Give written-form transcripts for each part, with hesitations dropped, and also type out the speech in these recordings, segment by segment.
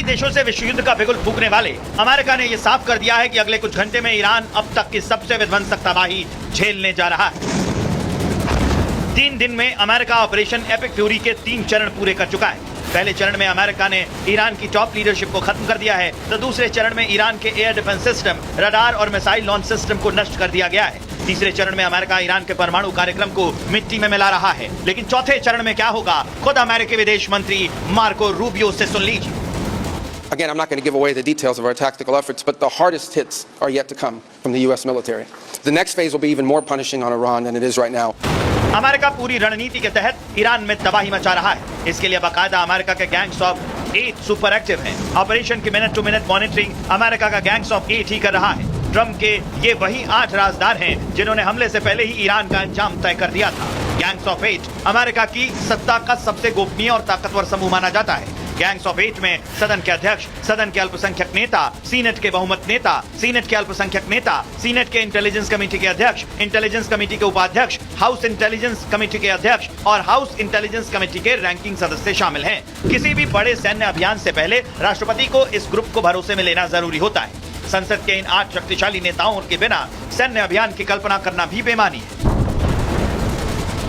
देशों से विश्व युद्ध का बिगुल फूंकने वाले अमेरिका ने यह साफ कर दिया है कि अगले कुछ घंटे में ईरान अब तक की सबसे विध्वंसक तबाही झेलने जा रहा है। 3 दिन में अमेरिका ऑपरेशन एपिक फ्यूरी के 3 चरण पूरे कर चुका है। पहले चरण में अमेरिका ने ईरान की टॉप लीडरशिप को खत्म कर दिया है, तो दूसरे चरण में ईरान के एयर डिफेंस सिस्टम, रडार और मिसाइल लॉन्च सिस्टम को नष्ट कर दिया गया है। तीसरे चरण में अमेरिका ईरान के परमाणु कार्यक्रम को मिट्टी में मिला रहा है। लेकिन चौथे चरण में क्या होगा, खुद अमेरिकी विदेश मंत्री मार्को रूबियो से सुन लीजिए। Again, I'm not going to give away the details of our tactical efforts, but the hardest hits are yet to come from the U.S. military. The next phase will be even more punishing on Iran than it is right now. America पूरी रणनीति के तहत Iran में तबाही मचा रहा है। इसके लिए बाकायदा अमेरिका के गैंग्स ऑफ 8 सुपर एक्टिव हैं। ऑपरेशन की minute to minute monitoring America का गैंग्स ऑफ 8 ही कर रहा है। ट्रम्प के ये वही 8 राजदार हैं जिन्होंने हमले से पहले ही ईरान का अंजाम तय कर दिया था। गैंग्स ऑफ 8 अमेरिका की सत्ता का सबसे गोपनीय और ताकतवर समूह माना जाता है। गैंग्स ऑफ 8 में सदन के अध्यक्ष, सदन के अल्पसंख्यक नेता, सीनेट के बहुमत नेता, सीनेट के अल्पसंख्यक नेता, सीनेट के इंटेलिजेंस कमेटी के अध्यक्ष, इंटेलिजेंस कमेटी के उपाध्यक्ष, हाउस इंटेलिजेंस कमेटी के अध्यक्ष और हाउस इंटेलिजेंस कमेटी के रैंकिंग सदस्य शामिल हैं। किसी भी बड़े सैन्य अभियान से पहले राष्ट्रपति को इस ग्रुप को भरोसे में लेना जरूरी होता है। संसद के इन 8 शक्तिशाली नेताओं के बिना सैन्य अभियान की कल्पना करना भी बेमानी है।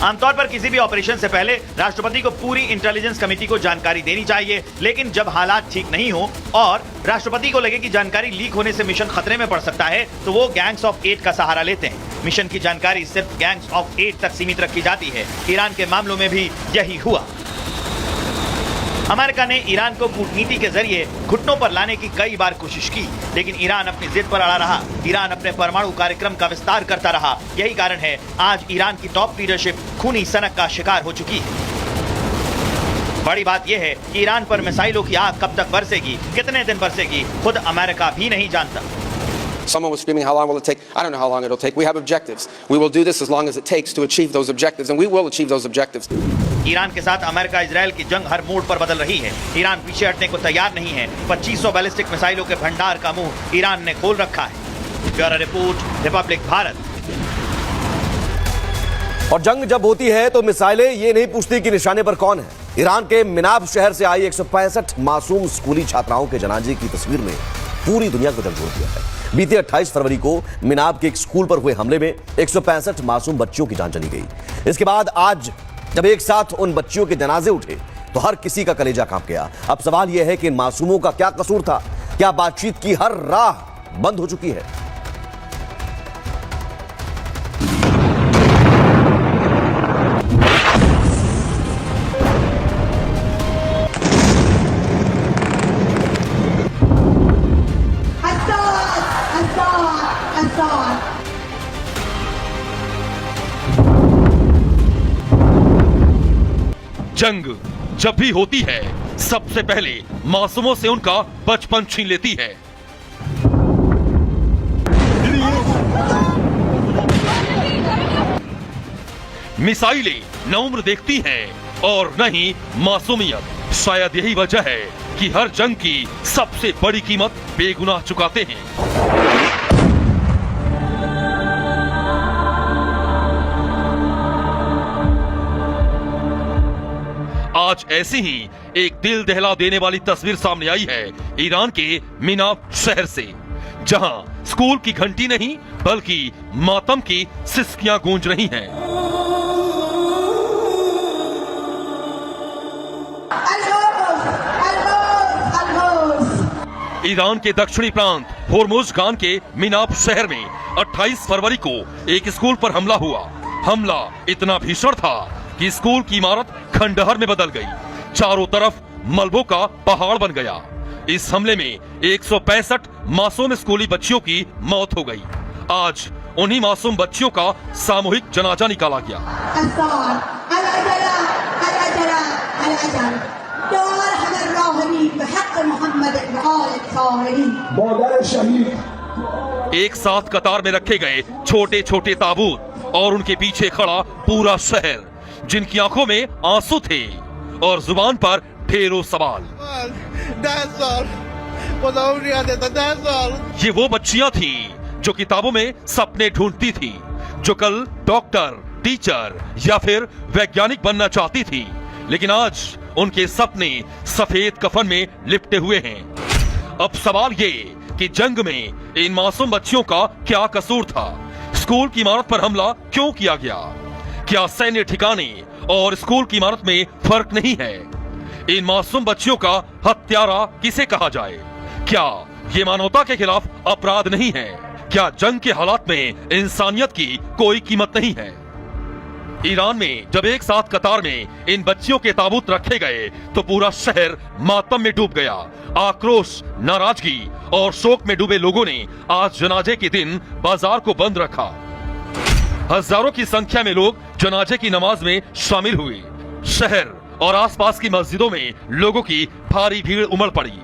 आमतौर पर किसी भी ऑपरेशन से पहले राष्ट्रपति को पूरी इंटेलिजेंस कमेटी को जानकारी देनी चाहिए, लेकिन जब हालात ठीक नहीं हो और राष्ट्रपति को लगे कि जानकारी लीक होने से मिशन खतरे में पड़ सकता है, तो वो गैंग्स ऑफ 8 का सहारा लेते हैं। मिशन की जानकारी सिर्फ गैंग्स ऑफ 8 तक सीमित रखी जाती है। ईरान के मामलों में भी यही हुआ। अमेरिका ने ईरान को कूटनीति के जरिए घुटनों पर लाने की कई बार कोशिश की, लेकिन ईरान अपनी जिद पर अड़ा रहा। ईरान अपने परमाणु कार्यक्रम का विस्तार करता रहा। यही कारण है आज ईरान की टॉप लीडरशिप खूनी सनक का शिकार हो चुकी है। बड़ी बात यह है कि ईरान पर मिसाइलों की आग कब तक बरसेगी, कितने दिन बरसेगी, खुद अमेरिका भी नहीं जानता। Someone was screaming, how long will it take? I don't know how long it'll take. We have objectives. We will do this as long as it takes to achieve those objectives, and we will achieve those objectives. Iran के साथ America Israel की जंग हर मोड़ पर बदल रही है। Iran पीछे हटने को तैयार नहीं है। 2500 बैलिस्टिक मिसाइलों के भंडार का मुंह ईरान ने खोल रखा है। Bureau report, Republic Bharat. और जंग जब होती है तो मिसाइलें ये नहीं पूछती कि निशाने पर कौन है। ईरान के मिनाब शहर से आई 165 मासूम स्कूली छात्राओं के जनाजे की तस्वीर में पूरी दुनिया को झकझोर दिया है। बीते 28 फरवरी को मिनाब के एक स्कूल पर हुए हमले में 165 मासूम बच्चियों की जान चली गई। इसके बाद आज जब एक साथ उन बच्चियों के जनाजे उठे तो हर किसी का कलेजा कांप गया। अब सवाल यह है कि इन मासूमों का क्या कसूर था? क्या बातचीत की हर राह बंद हो चुकी है? जंग जब भी होती है सबसे पहले मासूमों से उनका बचपन छीन लेती है। मिसाइलें न उम्र देखती हैं और न ही मासूमियत। शायद यही वजह है कि हर जंग की सबसे बड़ी कीमत बेगुनाह चुकाते हैं। आज ऐसी ही एक दिल दहला देने वाली तस्वीर सामने आई है ईरान के मिनाब शहर से, जहां स्कूल की घंटी नहीं बल्कि मातम की सिसकियां गूंज रही हैं। ईरान के दक्षिणी प्रांत होर्मुजगान के मिनाब शहर में 28 फरवरी को एक स्कूल पर हमला हुआ। हमला इतना भीषण था कि स्कूल की इमारत खंडहर में बदल गई। चारों तरफ मलबों का पहाड़ बन गया। इस हमले में 165 मासूम स्कूली बच्चियों की मौत हो गई। आज उन्हीं मासूम बच्चियों का सामूहिक जनाजा निकाला गया। एक साथ कतार में रखे गए छोटे छोटे ताबूत और उनके पीछे खड़ा पूरा शहर, जिनकी आंखों में आंसू थे और जुबान पर ढेरों सवाल। ये वो बच्चियां थीं जो किताबों में सपने ढूंढती थी, जो कल डॉक्टर, टीचर या फिर वैज्ञानिक बनना चाहती थी, लेकिन आज उनके सपने सफेद कफन में लिपटे हुए हैं। अब सवाल ये कि जंग में इन मासूम बच्चियों का क्या कसूर था? स्कूल की इमारत पर हमला क्यों किया गया? क्या सैन्य ठिकाने और स्कूल की इमारत में फर्क नहीं है? इन मासूम बच्चियों का हत्यारा किसे कहा जाए? क्या ये मानवता के खिलाफ अपराध नहीं है? क्या जंग के हालात में इंसानियत की कोई कीमत नहीं है? ईरान में जब एक साथ कतार में इन बच्चियों के ताबूत रखे गए तो पूरा शहर मातम में डूब गया। आक्रोश, नाराजगी और शोक में डूबे लोगों ने आज जनाजे के दिन बाजार को बंद रखा। हजारों की संख्या में लोग जनाजे की नमाज में शामिल हुए। शहर और आसपास की मस्जिदों में लोगों की भारी भीड़ उमड़ पड़ी।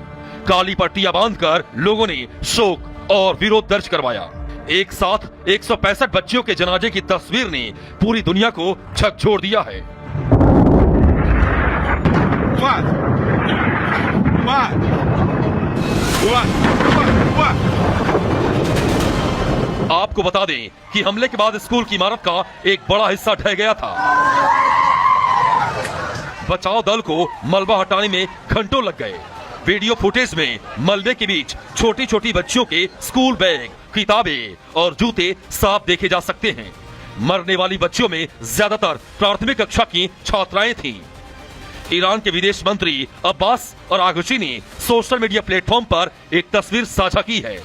काली पट्टियां बांधकर लोगों ने शोक और विरोध दर्ज करवाया। एक साथ 165 बच्चियों के जनाजे की तस्वीर ने पूरी दुनिया को झकझोर दिया है। आपको बता दें कि हमले के बाद स्कूल की इमारत का एक बड़ा हिस्सा ढह गया था। बचाव दल को मलबा हटाने में घंटों लग गए। वीडियो फुटेज में मलबे के बीच छोटी छोटी बच्चियों के स्कूल बैग, किताबें और जूते साफ देखे जा सकते हैं। मरने वाली बच्चियों में ज्यादातर प्राथमिक कक्षा की छात्राएं थीं। ईरान के विदेश मंत्री अब्बास अरागची ने सोशल मीडिया प्लेटफॉर्म पर एक तस्वीर साझा की है।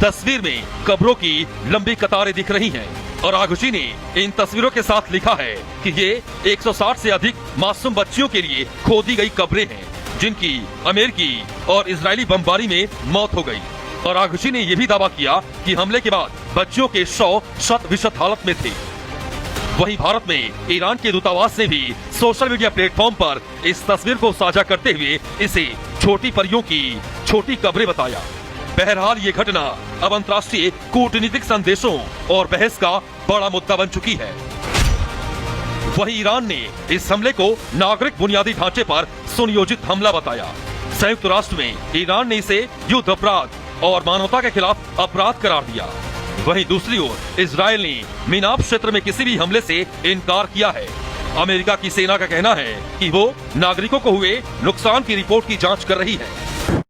तस्वीर में कब्रों की लंबी कतारें दिख रही हैं। अरागची ने इन तस्वीरों के साथ लिखा है कि ये 160 से अधिक मासूम बच्चियों के लिए खोदी गई कब्रें हैं, जिनकी अमेरिकी और इजरायली बमबारी में मौत हो गई। और अरागची ने यह भी दावा किया कि हमले के बाद बच्चियों के शव शत विशत हालत में थे। वहीं भारत में ईरान के दूतावास ने भी सोशल मीडिया प्लेटफॉर्म पर इस तस्वीर को साझा करते हुए इसे छोटी परियों की छोटी कब्रें बताया। बहरहाल ये घटना अब अंतर्राष्ट्रीय कूटनीतिक संदेशों और बहस का बड़ा मुद्दा बन चुकी है। वहीं ईरान ने इस हमले को नागरिक बुनियादी ढांचे पर सुनियोजित हमला बताया। संयुक्त राष्ट्र में ईरान ने इसे युद्ध अपराध और मानवता के खिलाफ अपराध करार दिया। वहीं दूसरी ओर इजरायल ने मीनाब क्षेत्र में किसी भी हमले से इनकार किया है। अमेरिका की सेना का कहना है कि वो नागरिकों को हुए नुकसान की रिपोर्ट की जांच कर रही है।